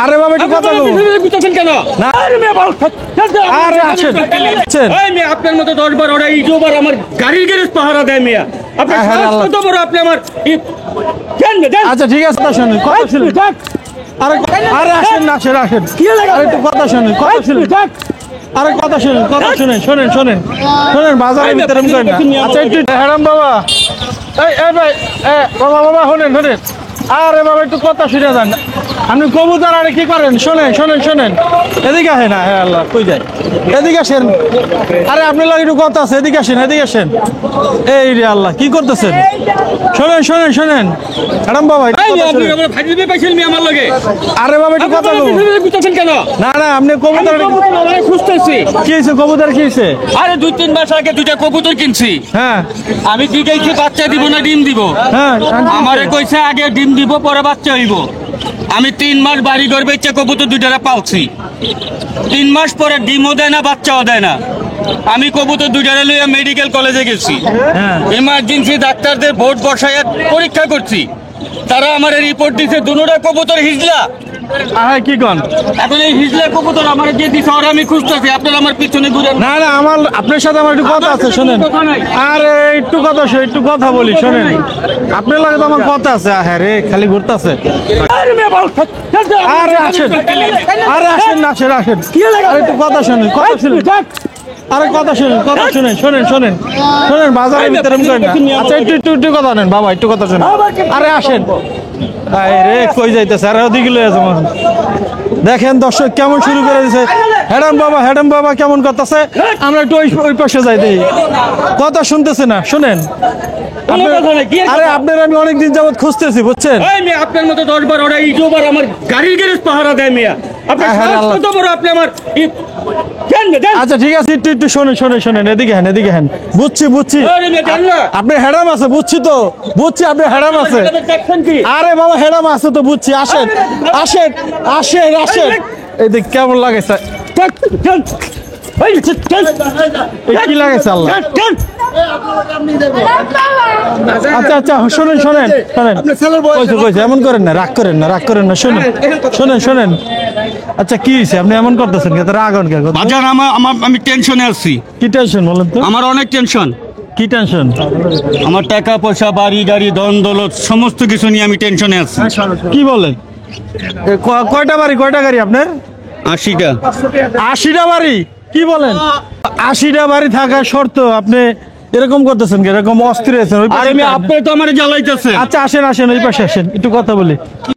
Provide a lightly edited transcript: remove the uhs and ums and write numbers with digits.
আরে বাবা একটু কথা বলুন কেন না আরে আসেন আপনার মতো 10 বার ওরা ইউটিউবার আমার গাড়ির গ্যারেজ পাহারা দেয় মিয়া। আপনার কত বড় আপনি আমার আচ্ছা ঠিক আছে শুনুন কথা শুনুন আরে আরে আসেন না আসেন আসেন আরে একটু কথা শুনুন কথা শুনুন আরে কথা শুনুন কথা শুনেন শোনেন শোনেন শোনেন বাজারের ভিতরে করেন না আচ্ছা একটু হ্যারাম বাবা এই ভাই বাবা বাবা শোনেন শোনেন আরে বাবা একটু কথা শুনে যান আপনি কবুতর আরে কি করেন শোনেন শোনেন শোনেন এদিকে আসেন না হ্যাঁ আল্লাহ কই যায় এদিকে আসেন আরে আপনার লাগে একটু কথা আছে এদিকে আসেন এদিকে আসেন এই রে আল্লাহ কি করতেছেন শোনেন শোনেন শোনেন হ্যারাম বাবা আরে বাবা একটু কথা বলুন কেন না না আপনি কবুতর খুঁজতেছি কি হয়েছে কবুতর কি হয়েছে আরে 2-3 মাস আগে 2টা কবুতর কিনছি হ্যাঁ আমি দিকেইছি বাচ্চা দিব না ডিম দিব হ্যাঁ আমারে কইছে আগে ডিম দিব পরে বাচ্চা হইব আমি 3 মাস বাড়ি ঘর বেচে কবুতর 2টা পালছি 3 মাস পরে ডিমও দেয় না বাচ্চাও দেয় না আমি কবুতর 2টা লইয়া মেডিকেল কলেজে গেছি ইমার্জেন্সি ডাক্তারদের ভোট বসায় পরীক্ষা করছি তারা আমার রিপোর্ট দিছে দুটোটা কবুতর হিজলা হ্যাঁ কি কোন এখন এই হিজলা কবুতর আমার যে দিছে আর আমি খুঁজতেছি আপনারা আমার পিছনে ঘুরে না না আমার আপনার সাথে আমার একটু কথা আছে শোনেন আরে একটু কথা একটু কথা বলি শোনেন আপনার লাগে তো আমার কথা আছে হ্যাঁ রে খালি ঘুরতেছে আরে আসেন আরে আসেন না আসেন আসেন আরে একটু কথা শুনেন কথা শুনেন আরে কথা শুনেন কথা শুনেন শোনেন শোনেন শোনেন বাজারের ভিতরে করেন না আচ্ছা একটু একটু একটু কথা নেন বাবা একটু কথা শুনেন আরে আসেন রে কই যাইতেছে আরে ওদিকে লয়ে যাবো দেখেন দর্শক কেমন শুরু করে দিয়েছে হ্যাডাম বাবা কেমন করতেছে আমরা একটু ওই পাশে যাই দেখি কথা শুনতেছে না শুনেন আরে আপনার আমি অনেকদিন যাবত খুঁজতেছি বুঝছেন আপনার মতো 10 বার ওরা ইউটিউবার আমার গাড়ির গ্যারেজ পাহারা দেয় মিয়া। কত বড় আপনি আমার আচ্ছা ঠিক আছে একটু একটু শোনেন শোনেন শোনেন এদিকে হ্যাঁ এদিকে হ্যাঁ বুঝছি বুঝছি আপনি হ্যাডাম আছে বুঝছি তো বুঝছি আপনি হ্যাডাম আছে আরে বাবা হ্যাডাম আছে তো বুঝছি আসেন আসেন আসেন আসেন এই দেখ কেমন লাগে স্যার কি লাগে আল্লাহ আচ্ছা আচ্ছা শোনেন শোনেন শোনেন এমন করেন না রাগ করেন না রাগ করেন না শোনেন শোনেন শোনেন আচ্ছা কি হয়েছে আপনি এমন করতেছেন রাগন কে বাজার আমি টেনশনে আছি। কি টেনশন বলেন তো আমার অনেক টেনশন। কি টেনশন? আমার টাকা পয়সা বাড়ি গাড়ি ধন দৌলত সমস্ত কিছু নিয়ে আমি টেনশনে আছি। কি বলেন কয়টা বাড়ি কয়টা গাড়ি আপনার? 80টা। 80টা বাড়ি? কি বলেন 80টা বাড়ি থাকার শর্ত আপনি এরকম করতেছেন এরকম অস্থির আছেন? আপনি তো আমার জ্বালাইতেছেন। আচ্ছা আসেন আসেন ওই পাশে আসেন একটু কথা বলি।